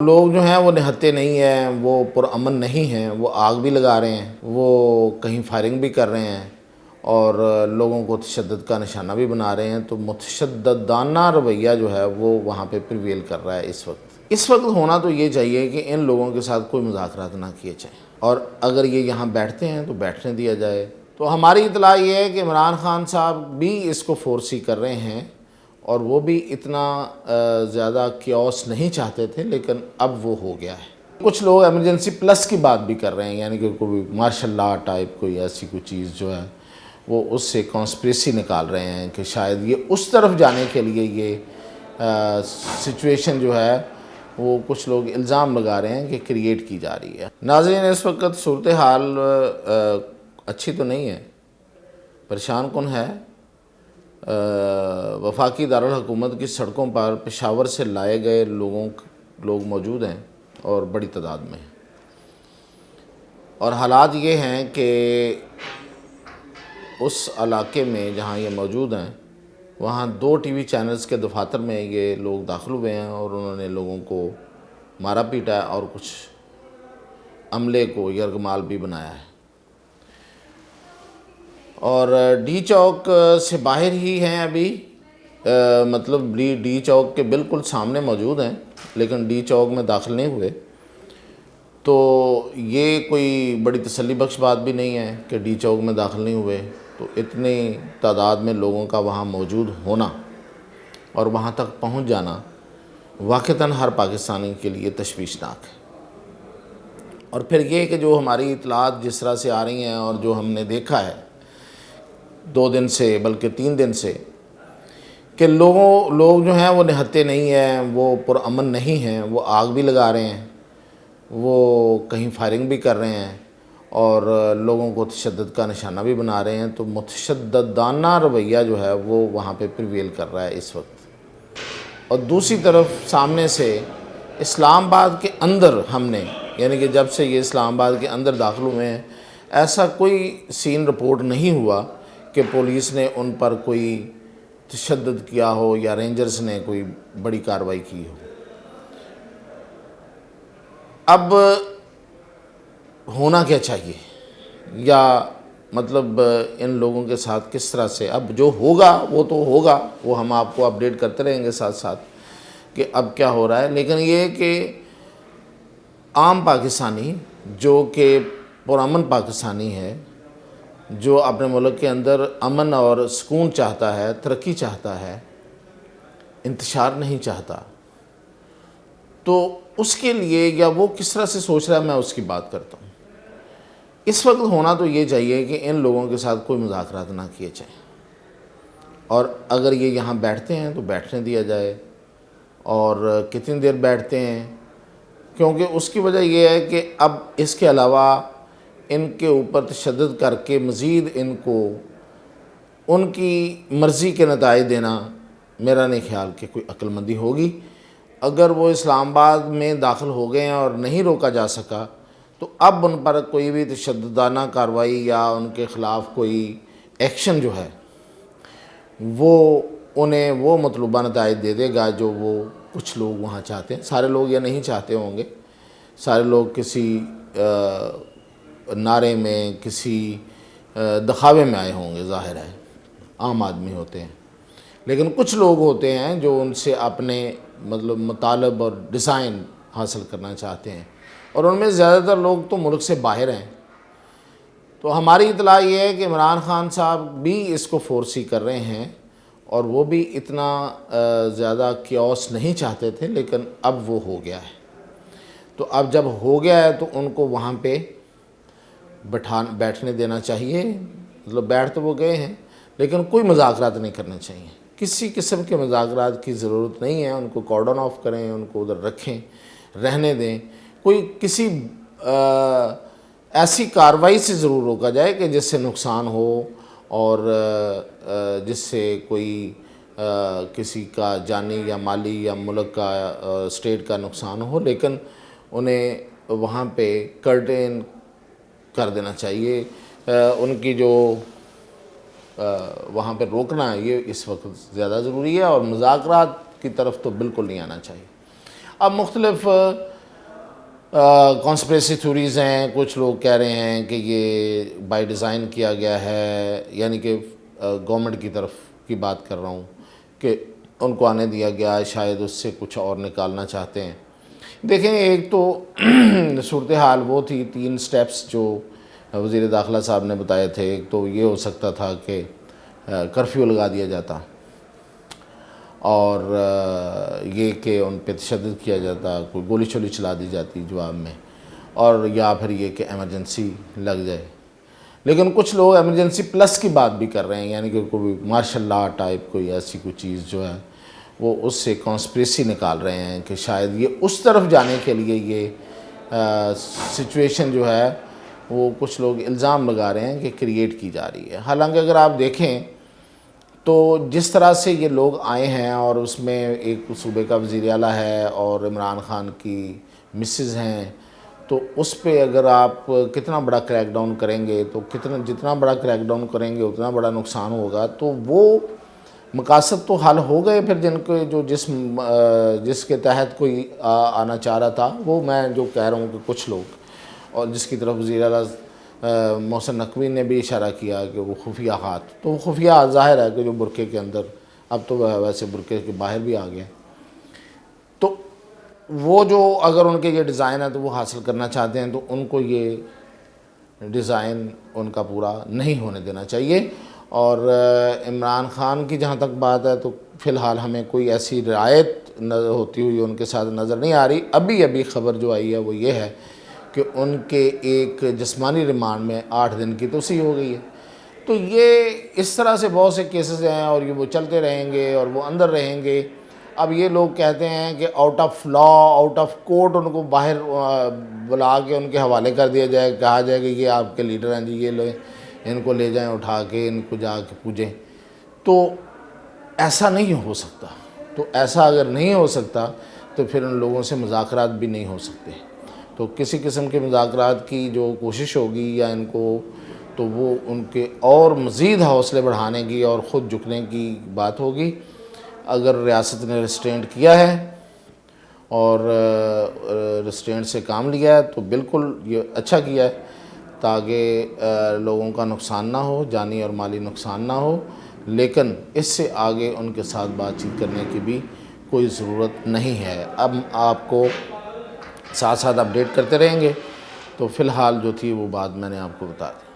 لوگ جو ہیں وہ نہتے نہیں ہیں، وہ پرامن نہیں ہیں، وہ آگ بھی لگا رہے ہیں، وہ کہیں فائرنگ بھی کر رہے ہیں اور لوگوں کو تشدد کا نشانہ بھی بنا رہے ہیں۔ تو متشددانہ رویہ جو ہے وہ وہاں پہ پریویل کر رہا ہے اس وقت ہونا تو یہ چاہیے کہ ان لوگوں کے ساتھ کوئی مذاکرات نہ کیے جائیں، اور اگر یہ یہاں بیٹھتے ہیں تو بیٹھنے دیا جائے۔ تو ہماری اطلاع یہ ہے کہ عمران خان صاحب بھی اس کو فورسی کر رہے ہیں، اور وہ بھی اتنا زیادہ کیوس نہیں چاہتے تھے، لیکن اب وہ ہو گیا ہے۔ کچھ لوگ ایمرجنسی پلس کی بات بھی کر رہے ہیں، یعنی کہ کوئی مارشل لا ٹائپ کوئی ایسی کوئی چیز جو ہے وہ اس سے کانسپریسی نکال رہے ہیں کہ شاید یہ اس طرف جانے کے لیے یہ سچویشن جو ہے وہ کچھ لوگ الزام لگا رہے ہیں کہ کریٹ کی جا رہی ہے۔ ناظرین، اس وقت صورتحال اچھی تو نہیں ہے، پریشان کن ہے۔ وفاقی دارالحکومت کی سڑکوں پر پشاور سے لائے گئے لوگ موجود ہیں اور بڑی تعداد میں ہیں، اور حالات یہ ہیں کہ اس علاقے میں جہاں یہ موجود ہیں وہاں 2 ٹی وی چینلز کے دفاتر میں یہ لوگ داخل ہوئے ہیں، اور انہوں نے لوگوں کو مارا پیٹا ہے اور کچھ عملے کو یرغمال بھی بنایا ہے، اور ڈی چوک سے باہر ہی ہیں ابھی، مطلب ڈی چوک کے بالکل سامنے موجود ہیں، لیکن ڈی چوک میں داخل نہیں ہوئے۔ تو یہ کوئی بڑی تسلی بخش بات بھی نہیں ہے کہ ڈی چوک میں داخل نہیں ہوئے، تو اتنی تعداد میں لوگوں کا وہاں موجود ہونا اور وہاں تک پہنچ جانا واقعتاً ہر پاکستانی کے لیے تشویشناک ہے۔ اور پھر یہ کہ جو ہماری اطلاعات جس طرح سے آ رہی ہیں اور جو ہم نے دیکھا ہے 2 دن سے بلکہ 3 دن سے، کہ لوگ جو ہیں وہ نہتے نہیں ہیں، وہ پرامن نہیں ہیں، وہ آگ بھی لگا رہے ہیں، وہ کہیں فائرنگ بھی کر رہے ہیں اور لوگوں کو تشدد کا نشانہ بھی بنا رہے ہیں۔ تو متشددانہ رویہ جو ہے وہ وہاں پہ پریویل کر رہا ہے اس وقت۔ اور دوسری طرف سامنے سے اسلام آباد کے اندر ہم نے، یعنی کہ جب سے یہ اسلام آباد کے اندر داخل ہوئے ہیں، ایسا کوئی سین رپورٹ نہیں ہوا کہ پولیس نے ان پر کوئی تشدد کیا ہو یا رینجرز نے کوئی بڑی کارروائی کی ہو۔ اب ہونا کیا چاہیے، یا مطلب ان لوگوں کے ساتھ کس طرح سے اب جو ہوگا وہ تو ہوگا، وہ ہم آپ کو اپڈیٹ کرتے رہیں گے ساتھ ساتھ کہ اب کیا ہو رہا ہے۔ لیکن یہ کہ عام پاکستانی جو کہ پرامن پاکستانی ہے، جو اپنے ملک کے اندر امن اور سکون چاہتا ہے، ترقی چاہتا ہے، انتشار نہیں چاہتا، تو اس کے لیے یا وہ کس طرح سے سوچ رہا ہے، میں اس کی بات کرتا ہوں۔ اس وقت ہونا تو یہ چاہیے کہ ان لوگوں کے ساتھ کوئی مذاکرات نہ کیے جائیں، اور اگر یہ یہاں بیٹھتے ہیں تو بیٹھنے دیا جائے، اور کتنی دیر بیٹھتے ہیں، کیونکہ اس کی وجہ یہ ہے کہ اب اس کے علاوہ ان کے اوپر تشدد کر کے مزید ان کو ان کی مرضی کے نتائج دینا میرا نہیں خیال کہ کوئی عقل مندی ہوگی۔ اگر وہ اسلام آباد میں داخل ہو گئے ہیں اور نہیں روکا جا سکا، تو اب ان پر کوئی بھی تشددانہ کارروائی یا ان کے خلاف کوئی ایکشن جو ہے وہ انہیں وہ مطلوبہ نتائج دے دے گا جو وہ کچھ لوگ وہاں چاہتے ہیں۔ سارے لوگ یہ نہیں چاہتے ہوں گے، سارے لوگ کسی نعرے میں، کسی دکھاوے میں آئے ہوں گے، ظاہر ہے عام آدمی ہوتے ہیں، لیکن کچھ لوگ ہوتے ہیں جو ان سے اپنے مطلب مطالب اور ڈیزائن حاصل کرنا چاہتے ہیں، اور ان میں زیادہ تر لوگ تو ملک سے باہر ہیں۔ تو ہماری اطلاع یہ ہے کہ عمران خان صاحب بھی اس کو فورسی کر رہے ہیں، اور وہ بھی اتنا زیادہ کیوس نہیں چاہتے تھے، لیکن اب وہ ہو گیا ہے۔ تو اب جب ہو گیا ہے تو ان کو وہاں پہ بیٹھنے دینا چاہیے، مطلب بیٹھ تو وہ گئے ہیں لیکن کوئی مذاکرات نہیں کرنے چاہیے، کسی قسم کے مذاکرات کی ضرورت نہیں ہے۔ ان کو کارڈن آف کریں، ان کو ادھر رکھیں، رہنے دیں، کوئی کسی ایسی کارروائی سے ضرور روکا جائے کہ جس سے نقصان ہو، اور جس سے کوئی کسی کا جانی یا مالی یا ملک کا اسٹیٹ کا نقصان ہو، لیکن انہیں وہاں پہ کرٹین کر دینا چاہیے۔ ان کی جو وہاں پہ روکنا ہے یہ اس وقت زیادہ ضروری ہے، اور مذاکرات کی طرف تو بالکل نہیں آنا چاہیے۔ اب مختلف کانسپریسی تھیوریز ہیں، کچھ لوگ کہہ رہے ہیں کہ یہ بائی ڈیزائن کیا گیا ہے، یعنی کہ گورنمنٹ کی طرف کی بات کر رہا ہوں کہ ان کو آنے دیا گیا، شاید اس سے کچھ اور نکالنا چاہتے ہیں۔ دیکھیں، ایک تو صورتحال وہ تھی، 3 سٹیپس جو وزیر داخلہ صاحب نے بتائے تھے۔ ایک تو یہ ہو سکتا تھا کہ کرفیو لگا دیا جاتا، اور یہ کہ ان پہ تشدد کیا جاتا، کوئی گولی شولی چلا دی جاتی جواب میں، اور یا پھر یہ کہ ایمرجنسی لگ جائے۔ لیکن کچھ لوگ ایمرجنسی پلس کی بات بھی کر رہے ہیں، یعنی کہ کوئی مارشل لا ٹائپ کوئی ایسی کوئی چیز جو ہے وہ اس سے کانسپریسی نکال رہے ہیں کہ شاید یہ اس طرف جانے کے لیے یہ سچویشن جو ہے وہ کچھ لوگ الزام لگا رہے ہیں کہ کریٹ کی جا رہی ہے۔ حالانکہ اگر آپ دیکھیں تو جس طرح سے یہ لوگ آئے ہیں، اور اس میں ایک صوبے کا وزیر اعلیٰ ہے اور عمران خان کی مسز ہیں، تو اس پہ اگر آپ کتنا بڑا کریک ڈاؤن کریں گے تو جتنا بڑا کریک ڈاؤن کریں گے اتنا بڑا نقصان ہوگا۔ تو وہ مقاصد تو حل ہو گئے پھر، جن کو جس کے تحت کوئی آنا چاہ رہا تھا، وہ میں جو کہہ رہا ہوں کہ کچھ لوگ، اور جس کی طرف وزیر اعلیٰ محسن نقوی نے بھی اشارہ کیا کہ وہ خفیہ ہاتھ، تو وہ خفیہ ہاتھ ظاہر ہے کہ جو برقعے کے اندر، اب تو ویسے برقعے کے باہر بھی آ گئے، تو وہ جو اگر ان کے یہ ڈیزائن ہے تو وہ حاصل کرنا چاہتے ہیں، تو ان کو یہ ڈیزائن ان کا پورا نہیں ہونے دینا چاہیے۔ اور عمران خان کی جہاں تک بات ہے تو فی الحال ہمیں کوئی ایسی رعایت ہوتی ہوئی ان کے ساتھ نظر نہیں آ رہی۔ ابھی خبر جو آئی ہے وہ یہ ہے کہ ان کے ایک جسمانی ریمانڈ میں 8 دن کی توسیع ہو گئی ہے۔ تو یہ اس طرح سے بہت سے کیسز ہیں، اور یہ وہ چلتے رہیں گے اور وہ اندر رہیں گے۔ اب یہ لوگ کہتے ہیں کہ out of law, out of court ان کو باہر بلا کے ان کے حوالے کر دیا جائے، کہا جائے کہ یہ آپ کے لیڈر ہیں جی، یہ لوگ ان کو لے جائیں اٹھا کے، ان کو جا کے پوجیں۔ تو ایسا نہیں ہو سکتا۔ تو ایسا اگر نہیں ہو سکتا تو پھر ان لوگوں سے مذاکرات بھی نہیں ہو سکتے۔ تو کسی قسم کے مذاکرات کی جو کوشش ہوگی یا ان کو، تو وہ ان کے اور مزید حوصلے بڑھانے کی اور خود جھکنے کی بات ہوگی۔ اگر ریاست نے ریسٹرینٹ کیا ہے اور ریسٹرینٹ سے کام لیا ہے تو بالکل یہ اچھا کیا ہے، تاکہ لوگوں کا نقصان نہ ہو، جانی اور مالی نقصان نہ ہو۔ لیکن اس سے آگے ان کے ساتھ بات چیت کرنے کی بھی کوئی ضرورت نہیں ہے۔ اب آپ کو ساتھ ساتھ اپڈیٹ کرتے رہیں گے۔ تو فی الحال جو تھی وہ بات میں نے آپ کو بتا دی۔